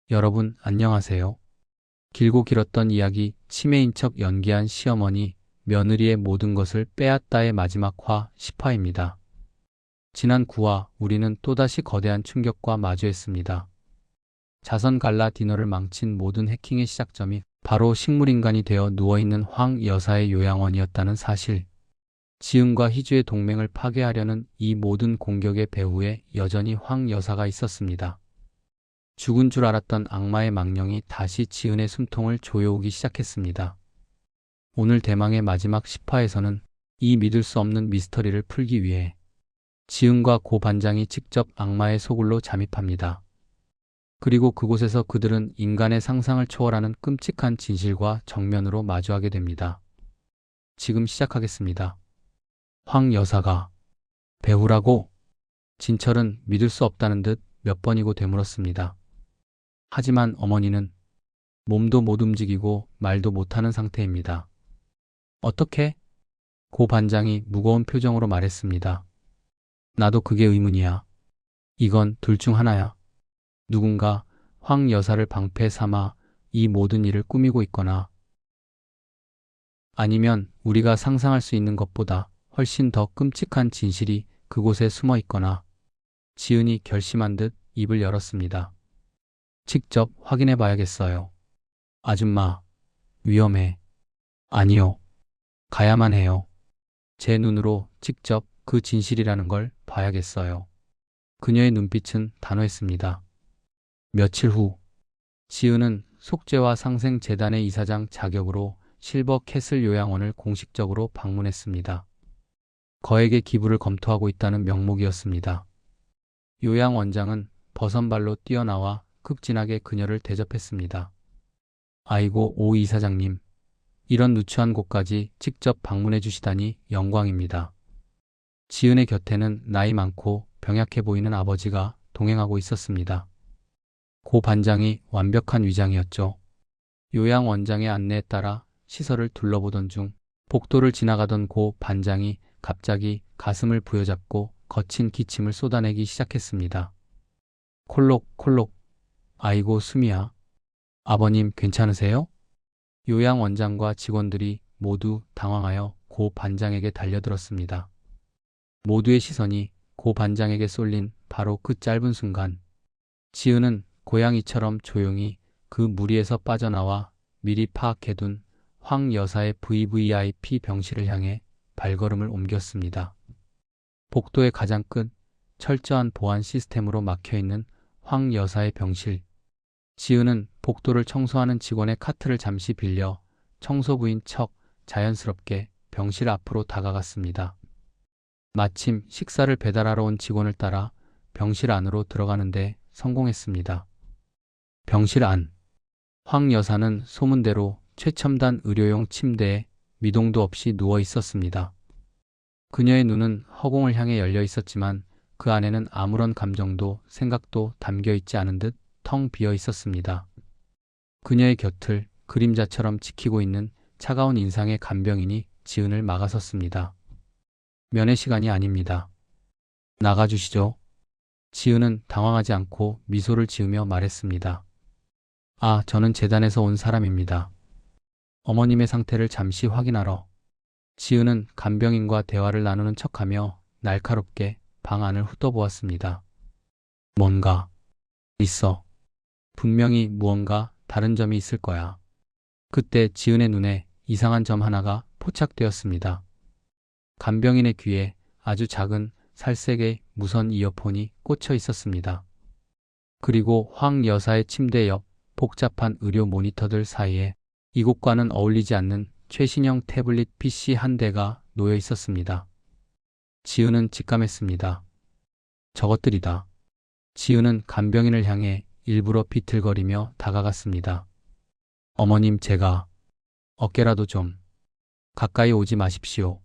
여러분, 안녕하세요. 길고 길었던 이야기, 치매인 척 연기한 시어머니, 며느리의 모든 것을 빼앗다의 마지막 화 10화입니다. 지난 9화, 우리는 또다시 거대한 충격과 마주했습니다. 자선 갈라 디너를 망친 모든 해킹의 시작점이 바로 식물인간이 되어 누워있는 황 여사의 요양원이었다는 사실. 지은과 희주의 동맹을 파괴하려는 이 모든 공격의 배후에 여전히 황 여사가 있었습니다. 죽은 줄 알았던 악마의 망령이 다시 지은의 숨통을 조여오기 시작했습니다. 오늘 대망의 마지막 10화에서는 이 믿을 수 없는 미스터리를 풀기 위해 지은과 고 반장이 직접 악마의 소굴로 잠입합니다. 그리고 그곳에서 그들은 인간의 상상을 초월하는 끔찍한 진실과 정면으로 마주하게 됩니다. 지금 시작하겠습니다. 황 여사가 배우라고? 진철은 믿을 수 없다는 듯 몇 번이고 되물었습니다. 하지만 어머니는 몸도 못 움직이고 말도 못하는 상태입니다. 어떻게? 고 반장이 무거운 표정으로 말했습니다. 나도 그게 의문이야. 이건 둘 중 하나야. 누군가 황 여사를 방패 삼아 이 모든 일을 꾸미고 있거나 아니면 우리가 상상할 수 있는 것보다 훨씬 더 끔찍한 진실이 그곳에 숨어 있거나. 지은이 결심한 듯 입을 열었습니다. 직접 확인해 봐야겠어요. 아줌마, 위험해. 아니요. 가야만 해요. 제 눈으로 직접 그 진실이라는 걸 봐야겠어요. 그녀의 눈빛은 단호했습니다. 며칠 후, 지은은 속죄와 상생재단의 이사장 자격으로 실버 캐슬 요양원을 공식적으로 방문했습니다. 거액의 기부를 검토하고 있다는 명목이었습니다. 요양원장은 버선발로 뛰어나와 극진하게 그녀를 대접했습니다. 아이고, 오 이사장님. 이런 누추한 곳까지 직접 방문해 주시다니 영광입니다. 지은의 곁에는 나이 많고 병약해 보이는 아버지가 동행하고 있었습니다. 고 반장이 완벽한 위장이었죠. 요양원장의 안내에 따라 시설을 둘러보던 중 복도를 지나가던 고 반장이 갑자기 가슴을 부여잡고 거친 기침을 쏟아내기 시작했습니다. 콜록콜록. 아이고 숨이야. 아버님 괜찮으세요? 요양원장과 직원들이 모두 당황하여 고 반장에게 달려들었습니다. 모두의 시선이 고 반장에게 쏠린 바로 그 짧은 순간, 지은은 고양이처럼 조용히 그 무리에서 빠져나와 미리 파악해둔 황 여사의 VVIP 병실을 향해 발걸음을 옮겼습니다. 복도의 가장 끝, 철저한 보안 시스템으로 막혀있는 황 여사의 병실. 지은은 복도를 청소하는 직원의 카트를 잠시 빌려 청소부인 척 자연스럽게 병실 앞으로 다가갔습니다. 마침 식사를 배달하러 온 직원을 따라 병실 안으로 들어가는데 성공했습니다. 병실 안. 황 여사는 소문대로 최첨단 의료용 침대에 미동도 없이 누워 있었습니다. 그녀의 눈은 허공을 향해 열려 있었지만 그 안에는 아무런 감정도 생각도 담겨 있지 않은 듯 텅 비어 있었습니다. 그녀의 곁을 그림자처럼 지키고 있는 차가운 인상의 간병인이 지은을 막아섰습니다. 면회 시간이 아닙니다. 나가주시죠. 지은은 당황하지 않고 미소를 지으며 말했습니다. 아, 저는 재단에서 온 사람입니다. 어머님의 상태를 잠시 확인하러. 지은은 간병인과 대화를 나누는 척하며 날카롭게 방 안을 훑어보았습니다. 뭔가 있어. 분명히 무언가 다른 점이 있을 거야. 그때 지은의 눈에 이상한 점 하나가 포착되었습니다. 간병인의 귀에 아주 작은 살색의 무선 이어폰이 꽂혀 있었습니다. 그리고 황 여사의 침대 옆 복잡한 의료 모니터들 사이에 이곳과는 어울리지 않는 최신형 태블릿 PC 한 대가 놓여 있었습니다. 지은은 직감했습니다. 저것들이다. 지은은 간병인을 향해 일부러 비틀거리며 다가갔습니다. 어머님, 제가 어깨라도 좀 가까이 오지 마십시오.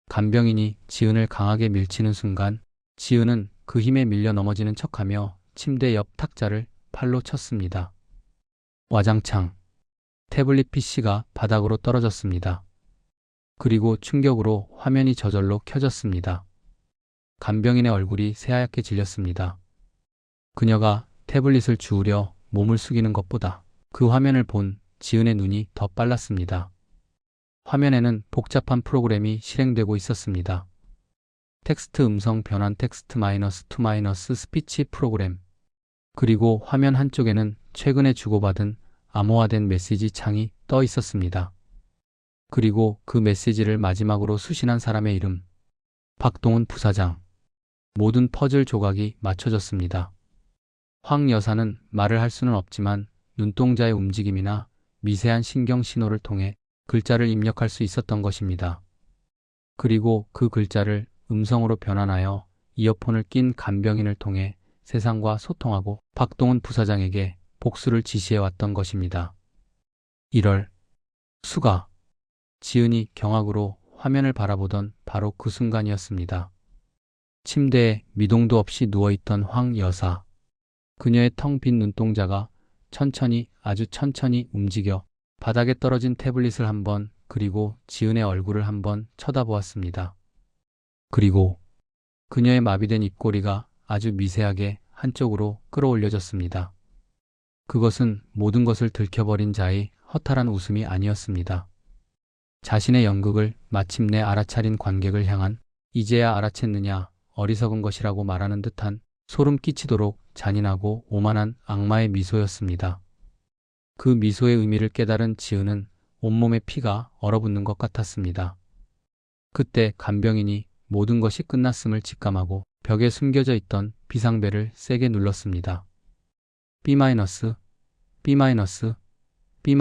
간병인이 지은을 강하게 밀치는 순간 지은은 그 힘에 밀려 넘어지는 척하며 침대 옆 탁자를 팔로 쳤습니다. 와장창. 태블릿 PC가 바닥으로 떨어졌습니다. 그리고 충격으로 화면이 저절로 켜졌습니다. 간병인의 얼굴이 새하얗게 질렸습니다. 그녀가 태블릿을 주우려 몸을 숙이는 것보다 그 화면을 본 지은의 눈이 더 빨랐습니다. 화면에는 복잡한 프로그램이 실행되고 있었습니다. 텍스트 음성 변환 텍스트 마이너스 투 마이너스 스피치 프로그램. 그리고 화면 한쪽에는 최근에 주고받은 암호화된 메시지 창이 떠 있었습니다. 그리고 그 메시지를 마지막으로 수신한 사람의 이름. 박동훈 부사장. 모든 퍼즐 조각이 맞춰졌습니다. 황 여사는 말을 할 수는 없지만 눈동자의 움직임이나 미세한 신경 신호를 통해 글자를 입력할 수 있었던 것입니다. 그리고 그 글자를 음성으로 변환하여 이어폰을 낀 간병인을 통해 세상과 소통하고 박동훈 부사장에게 복수를 지시해왔던 것입니다. 1월 수가. 지은이 경악으로 화면을 바라보던 바로 그 순간이었습니다. 침대에 미동도 없이 누워있던 황 여사. 그녀의 텅 빈 눈동자가 천천히 아주 천천히 움직여 바닥에 떨어진 태블릿을 한번 그리고 지은의 얼굴을 한번 쳐다보았습니다. 그리고 그녀의 마비된 입꼬리가 아주 미세하게 한쪽으로 끌어올려졌습니다. 그것은 모든 것을 들켜버린 자의 허탈한 웃음이 아니었습니다. 자신의 연극을 마침내 알아차린 관객을 향한 이제야 알아챘느냐 어리석은 것이라고 말하는 듯한 소름 끼치도록 잔인하고 오만한 악마의 미소였습니다. 그 미소의 의미를 깨달은 지은은 온몸의 피가 얼어붙는 것 같았습니다. 그때 간병인이 모든 것이 끝났음을 직감하고 벽에 숨겨져 있던 비상벨을 세게 눌렀습니다. B-, B-, B-.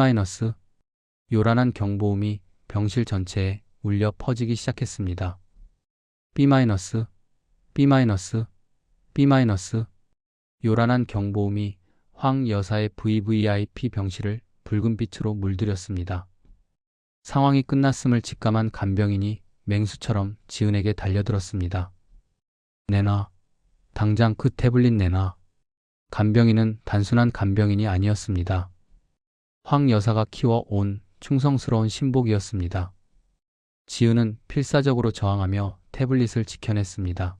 요란한 경보음이 병실 전체에 울려 퍼지기 시작했습니다. B-, B-, B-. 요란한 경보음이 황 여사의 VVIP 병실을 붉은 빛으로 물들였습니다. 상황이 끝났음을 직감한 간병인이 맹수처럼 지은에게 달려들었습니다. 내놔. 당장 그 태블릿 내놔. 간병인은 단순한 간병인이 아니었습니다. 황 여사가 키워온 충성스러운 신복이었습니다. 지은은 필사적으로 저항하며 태블릿을 지켜냈습니다.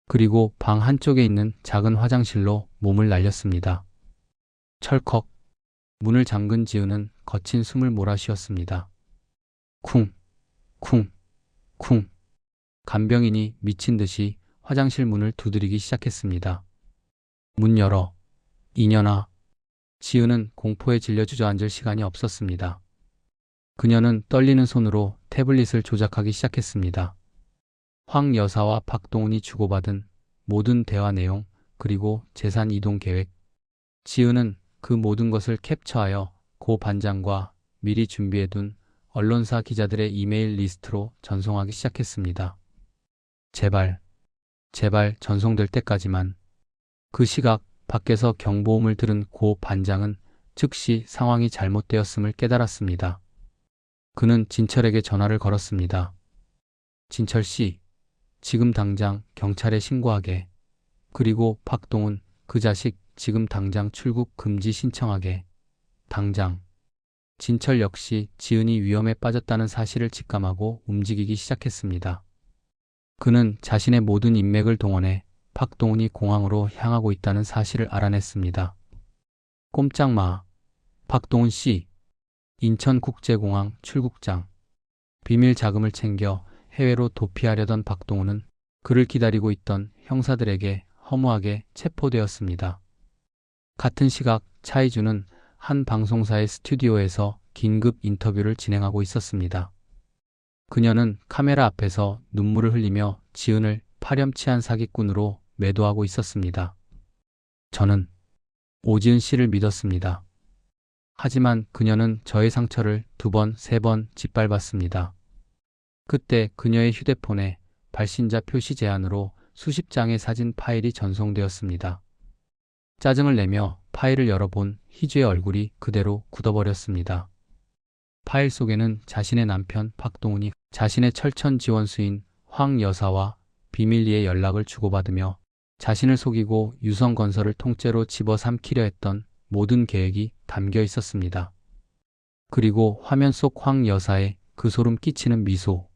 그리고 방 한쪽에 있는 작은 화장실로 몸을 날렸습니다. 철컥. 문을 잠근 지은은 거친 숨을 몰아쉬었습니다. 쿵, 쿵, 쿵. 간병인이 미친 듯이 화장실 문을 두드리기 시작했습니다. 문 열어. 이년아. 지은은 공포에 질려 주저앉을 시간이 없었습니다. 그녀는 떨리는 손으로 태블릿을 조작하기 시작했습니다. 황 여사와 박동훈이 주고받은 모든 대화 내용 그리고 재산 이동 계획. 지은은 그 모든 것을 캡처하여 고 반장과 미리 준비해둔 언론사 기자들의 이메일 리스트로 전송하기 시작했습니다. 제발, 제발 전송될 때까지만. 그 시각 밖에서 경보음을 들은 고 반장은 즉시 상황이 잘못되었음을 깨달았습니다. 그는 진철에게 전화를 걸었습니다. 진철 씨, 지금 당장 경찰에 신고하게. 그리고 박동훈, 그 자식 지금 당장 출국 금지 신청하게. 당장. 진철 역시 지은이 위험에 빠졌다는 사실을 직감하고 움직이기 시작했습니다. 그는 자신의 모든 인맥을 동원해 박동훈이 공항으로 향하고 있다는 사실을 알아냈습니다. 꼼짝 마. 박동훈 씨. 인천국제공항 출국장. 비밀 자금을 챙겨 해외로 도피하려던 박동훈은 그를 기다리고 있던 형사들에게 허무하게 체포되었습니다. 같은 시각 차이주는 한 방송사의 스튜디오에서 긴급 인터뷰를 진행하고 있었습니다. 그녀는 카메라 앞에서 눈물을 흘리며 지은을 파렴치한 사기꾼으로 매도하고 있었습니다. 저는 오지은 씨를 믿었습니다. 하지만 그녀는 저의 상처를 2번, 3번 짓밟았습니다. 그때 그녀의 휴대폰에 발신자 표시 제한으로 수십 장의 사진 파일이 전송되었습니다. 짜증을 내며 파일을 열어본 희주의 얼굴이 그대로 굳어버렸습니다. 파일 속에는 자신의 남편 박동훈이 자신의 철천 지원수인 황 여사와 비밀리에 연락을 주고받으며 자신을 속이고 유성건설을 통째로 집어삼키려 했던 모든 계획이 담겨 있었습니다. 그리고 화면 속 황 여사의 그 소름 끼치는 미소.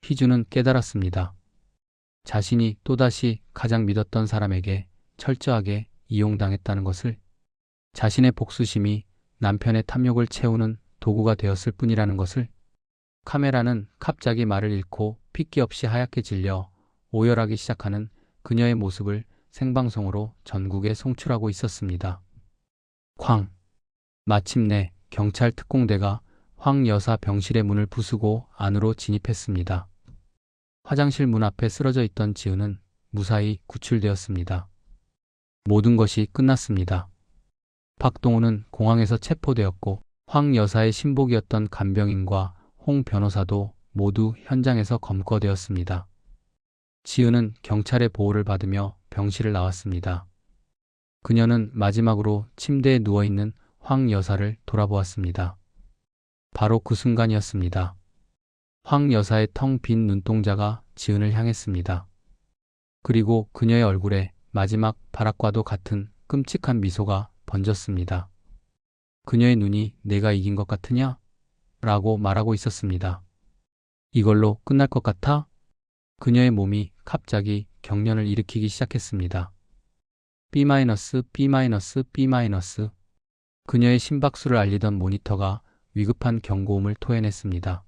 희주는 깨달았습니다. 자신이 또다시 가장 믿었던 사람에게 철저하게 이용당했다는 것을. 자신의 복수심이 남편의 탐욕을 채우는 도구가 되었을 뿐이라는 것을. 카메라는 갑자기 말을 잃고 핏기 없이 하얗게 질려 오열하기 시작하는 그녀의 모습을 생방송으로 전국에 송출하고 있었습니다. 쾅! 마침내 경찰 특공대가 황 여사 병실의 문을 부수고 안으로 진입했습니다. 화장실 문 앞에 쓰러져 있던 지은은 무사히 구출되었습니다. 모든 것이 끝났습니다. 박동우는 공항에서 체포되었고 황 여사의 신복이었던 간병인과 홍 변호사도 모두 현장에서 검거되었습니다. 지은은 경찰의 보호를 받으며 병실을 나왔습니다. 그녀는 마지막으로 침대에 누워있는 황 여사를 돌아보았습니다. 바로 그 순간이었습니다. 황 여사의 텅 빈 눈동자가 지은을 향했습니다. 그리고 그녀의 얼굴에 마지막 발악과도 같은 끔찍한 미소가 번졌습니다. 그녀의 눈이 내가 이긴 것 같으냐? 라고 말하고 있었습니다. 이걸로 끝날 것 같아? 그녀의 몸이 갑자기 경련을 일으키기 시작했습니다. B-, B-, B-. 그녀의 심박수를 알리던 모니터가 위급한 경고음을 토해냈습니다.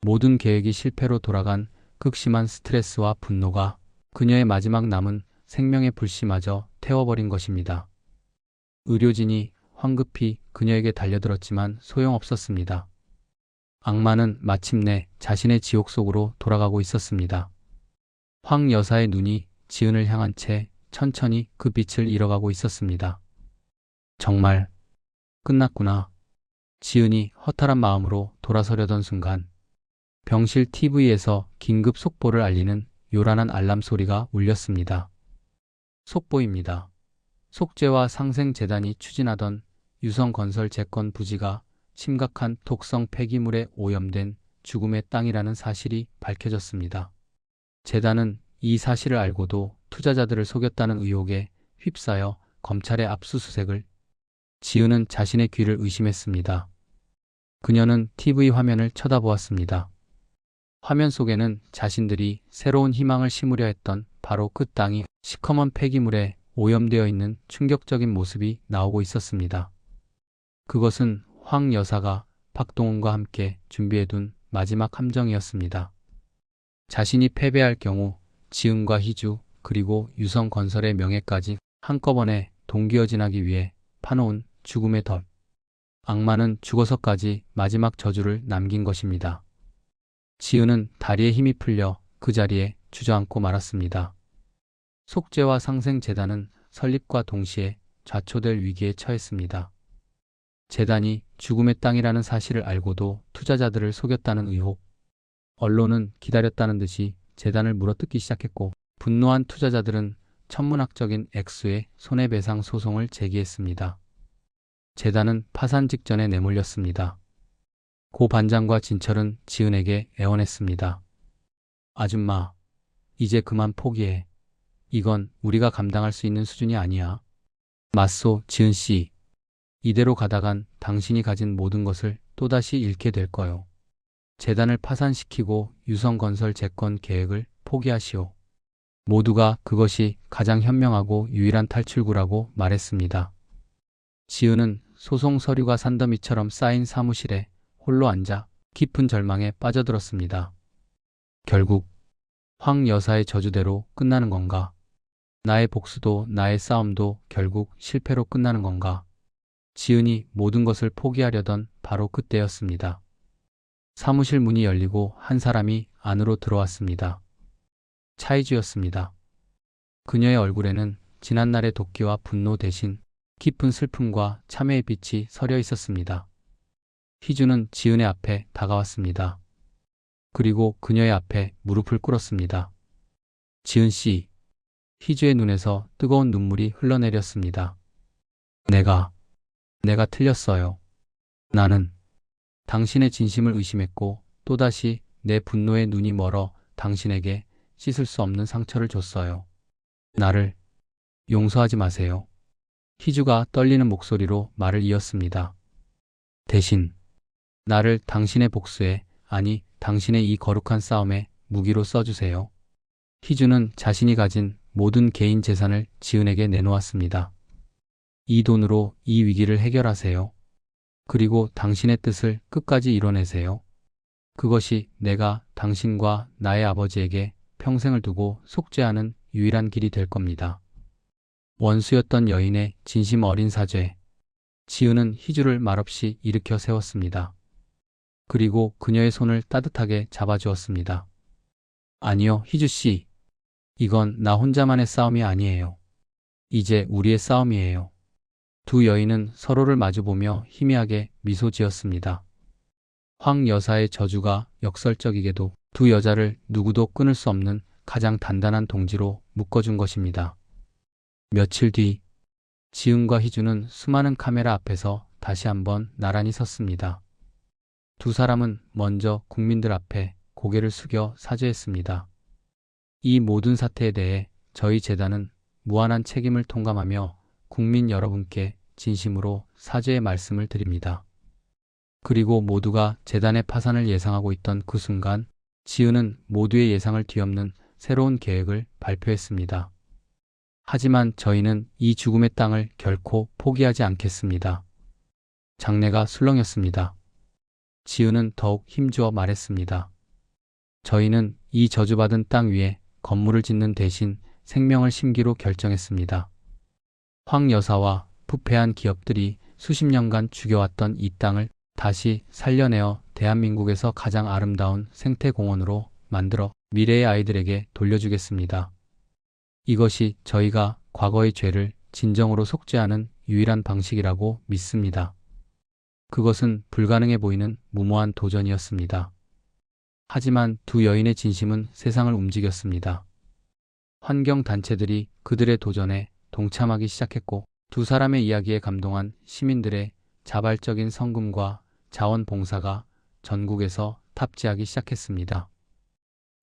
모든 계획이 실패로 돌아간 극심한 스트레스와 분노가 그녀의 마지막 남은 생명의 불씨마저 태워버린 것입니다. 의료진이 황급히 그녀에게 달려들었지만 소용없었습니다. 악마는 마침내 자신의 지옥 속으로 돌아가고 있었습니다. 황 여사의 눈이 지은을 향한 채 천천히 그 빛을 잃어가고 있었습니다. 정말 끝났구나. 지은이 허탈한 마음으로 돌아서려던 순간 병실 TV에서 긴급 속보를 알리는 요란한 알람 소리가 울렸습니다. 속보입니다. 속죄와 상생재단이 추진하던 유성건설 재건 부지가 심각한 독성 폐기물에 오염된 죽음의 땅이라는 사실이 밝혀졌습니다. 재단은 이 사실을 알고도 투자자들을 속였다는 의혹에 휩싸여 검찰의 압수수색을. 지은은 자신의 귀를 의심했습니다. 그녀는 TV 화면을 쳐다보았습니다. 화면 속에는 자신들이 새로운 희망을 심으려 했던 바로 그 땅이 시커먼 폐기물에 오염되어 있는 충격적인 모습이 나오고 있었습니다. 그것은 황 여사가 박동훈과 함께 준비해둔 마지막 함정이었습니다. 자신이 패배할 경우 지은과 희주 그리고 유성건설의 명예까지 한꺼번에 동기어진하기 위해 파놓은 죽음의 덫. 악마는 죽어서까지 마지막 저주를 남긴 것입니다. 지은은 다리에 힘이 풀려 그 자리에 주저앉고 말았습니다. 속죄와 상생재단은 설립과 동시에 좌초될 위기에 처했습니다. 재단이 죽음의 땅이라는 사실을 알고도 투자자들을 속였다는 의혹. 언론은 기다렸다는 듯이 재단을 물어뜯기 시작했고 분노한 투자자들은 천문학적인 액수의 손해배상 소송을 제기했습니다. 재단은 파산 직전에 내몰렸습니다. 고 반장과 진철은 지은에게 애원했습니다. 아줌마, 이제 그만 포기해. 이건 우리가 감당할 수 있는 수준이 아니야. 맞소, 지은 씨. 이대로 가다간 당신이 가진 모든 것을 또다시 잃게 될 거요. 재단을 파산시키고 유성건설 재건 계획을 포기하시오. 모두가 그것이 가장 현명하고 유일한 탈출구라고 말했습니다. 지은은 소송 서류가 산더미처럼 쌓인 사무실에 홀로 앉아 깊은 절망에 빠져들었습니다. 결국 황 여사의 저주대로 끝나는 건가? 나의 복수도 나의 싸움도 결국 실패로 끝나는 건가? 지은이 모든 것을 포기하려던 바로 그때였습니다. 사무실 문이 열리고 한 사람이 안으로 들어왔습니다. 차이주였습니다. 그녀의 얼굴에는 지난날의 도끼와 분노 대신 깊은 슬픔과 참회의 빛이 서려 있었습니다. 희주는 지은의 앞에 다가왔습니다. 그리고 그녀의 앞에 무릎을 꿇었습니다. 지은 씨, 희주의 눈에서 뜨거운 눈물이 흘러내렸습니다. 내가 틀렸어요. 나는 당신의 진심을 의심했고 또다시 내 분노의 눈이 멀어 당신에게 씻을 수 없는 상처를 줬어요. 나를 용서하지 마세요. 희주가 떨리는 목소리로 말을 이었습니다. 대신 나를 당신의 복수에, 아니 당신의 이 거룩한 싸움에 무기로 써주세요. 희주는 자신이 가진 모든 개인 재산을 지은에게 내놓았습니다. 이 돈으로 이 위기를 해결하세요. 그리고 당신의 뜻을 끝까지 이뤄내세요. 그것이 내가 당신과 나의 아버지에게 평생을 두고 속죄하는 유일한 길이 될 겁니다. 원수였던 여인의 진심 어린 사죄. 지은은 희주를 말없이 일으켜 세웠습니다. 그리고 그녀의 손을 따뜻하게 잡아주었습니다. 아니요, 희주씨. 이건 나 혼자만의 싸움이 아니에요. 이제 우리의 싸움이에요. 두 여인은 서로를 마주보며 희미하게 미소 지었습니다. 황 여사의 저주가 역설적이게도 두 여자를 누구도 끊을 수 없는 가장 단단한 동지로 묶어준 것입니다. 며칠 뒤, 지은과 희주는 수많은 카메라 앞에서 다시 한번 나란히 섰습니다. 두 사람은 먼저 국민들 앞에 고개를 숙여 사죄했습니다. 이 모든 사태에 대해 저희 재단은 무한한 책임을 통감하며 국민 여러분께 진심으로 사죄의 말씀을 드립니다. 그리고 모두가 재단의 파산을 예상하고 있던 그 순간, 지은은 모두의 예상을 뒤엎는 새로운 계획을 발표했습니다. 하지만 저희는 이 죽음의 땅을 결코 포기하지 않겠습니다. 장래가 술렁였습니다. 지은은 더욱 힘주어 말했습니다. 저희는 이 저주받은 땅 위에 건물을 짓는 대신 생명을 심기로 결정했습니다. 황 여사와 부패한 기업들이 수십 년간 죽여왔던 이 땅을 다시 살려내어 대한민국에서 가장 아름다운 생태공원으로 만들어 미래의 아이들에게 돌려주겠습니다. 이것이 저희가 과거의 죄를 진정으로 속죄하는 유일한 방식이라고 믿습니다. 그것은 불가능해 보이는 무모한 도전이었습니다. 하지만 두 여인의 진심은 세상을 움직였습니다. 환경단체들이 그들의 도전에 동참하기 시작했고, 두 사람의 이야기에 감동한 시민들의 자발적인 성금과 자원봉사가 전국에서 탑재하기 시작했습니다.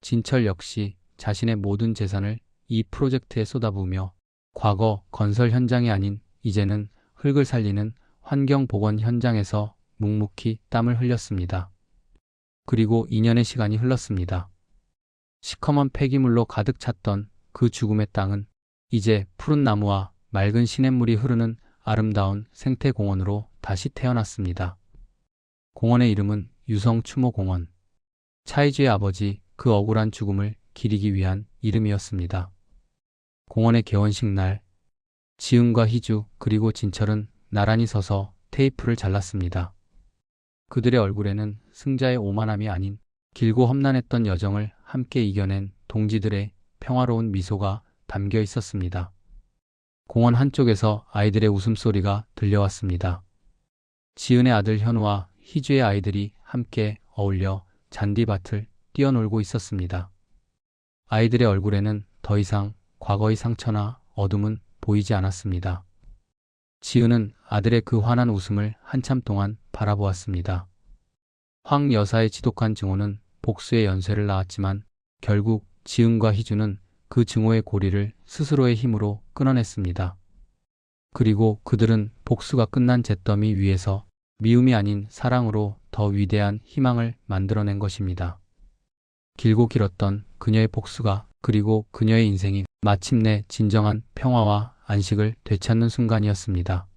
진철 역시 자신의 모든 재산을 이 프로젝트에 쏟아부으며 과거 건설 현장이 아닌 이제는 흙을 살리는 환경복원 현장에서 묵묵히 땀을 흘렸습니다. 그리고 2년의 시간이 흘렀습니다. 시커먼 폐기물로 가득 찼던 그 죽음의 땅은 이제 푸른 나무와 맑은 시냇물이 흐르는 아름다운 생태공원으로 다시 태어났습니다. 공원의 이름은 유성추모공원. 차이주의 아버지 그 억울한 죽음을 기리기 위한 이름이었습니다. 공원의 개원식 날, 지은과 희주 그리고 진철은 나란히 서서 테이프를 잘랐습니다. 그들의 얼굴에는 승자의 오만함이 아닌 길고 험난했던 여정을 함께 이겨낸 동지들의 평화로운 미소가 담겨 있었습니다. 공원 한쪽에서 아이들의 웃음소리가 들려왔습니다. 지은의 아들 현우와 희주의 아이들이 함께 어울려 잔디밭을 뛰어놀고 있었습니다. 아이들의 얼굴에는 더 이상 과거의 상처나 어둠은 보이지 않았습니다. 지은은 아들의 그 환한 웃음을 한참 동안 바라보았습니다. 황 여사의 지독한 증오는 복수의 연쇄를 낳았지만 결국 지은과 희주는 그 증오의 고리를 스스로의 힘으로 끊어냈습니다. 그리고 그들은 복수가 끝난 잿더미 위에서 미움이 아닌 사랑으로 더 위대한 희망을 만들어낸 것입니다. 길고 길었던 그녀의 복수가, 그리고 그녀의 인생이 마침내 진정한 평화와 안식을 되찾는 순간이었습니다.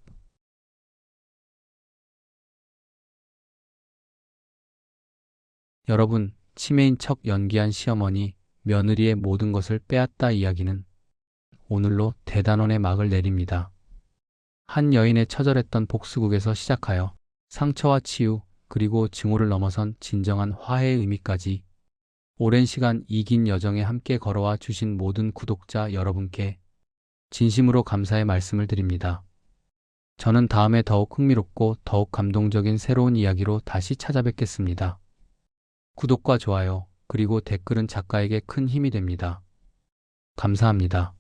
여러분, 치매인 척 연기한 시어머니, 며느리의 모든 것을 빼앗다 이야기는 오늘로 대단원의 막을 내립니다. 한 여인의 처절했던 복수극에서 시작하여 상처와 치유, 그리고 증오를 넘어선 진정한 화해의 의미까지 오랜 시간 이 긴 여정에 함께 걸어와 주신 모든 구독자 여러분께 진심으로 감사의 말씀을 드립니다. 저는 다음에 더욱 흥미롭고 더욱 감동적인 새로운 이야기로 다시 찾아뵙겠습니다. 구독과 좋아요, 그리고 댓글은 작가에게 큰 힘이 됩니다. 감사합니다.